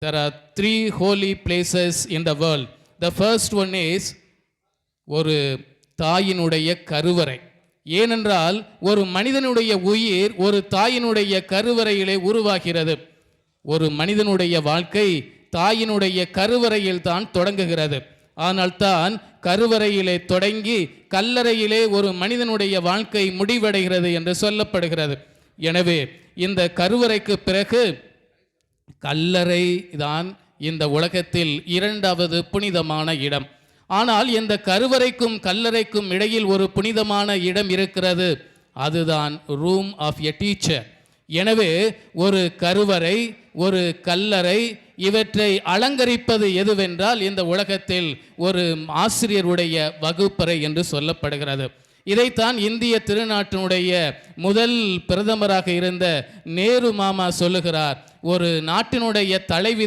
There are three holy places in the world. The first one is ஒரு தாயினுடைய கருவறை. ஏனென்றால் ஒரு மனிதனுடைய உயிர் ஒரு தாயினுடைய கருவறையிலே உருவாகிறது. ஒரு மனிதனுடைய வாழ்க்கை தாயினுடைய கருவறையில் தான் தொடங்குகிறது. ஆனால் தான் கருவறையிலே தொடங்கி கல்லறையிலே ஒரு மனிதனுடைய வாழ்க்கை முடிவடைகிறது என்று சொல்லப்படுகிறது. எனவே இந்த கருவறைக்கு பிறகு கல்லறை தான் இந்த உலகத்தில் இரண்டாவது புனிதமான இடம். ஆனால் இந்த கருவறைக்கும் கல்லறைக்கும் இடையில் ஒரு புனிதமான இடம் இருக்கிறது. அதுதான் ரூம் ஆஃப் எ டீச்சர். எனவே ஒரு கருவறை, ஒரு கல்லறை, இவற்றை அலங்கரிப்பது எதுவென்றால் இந்த உலகத்தில் ஒரு ஆசிரியருடைய வகுப்பறை என்று சொல்லப்படுகிறது. இதைத்தான் இந்திய திருநாட்டினுடைய முதல் பிரதமராக இருந்த நேரு மாமா சொல்லுகிறார். ஒரு நாட்டினுடைய தலைவிதி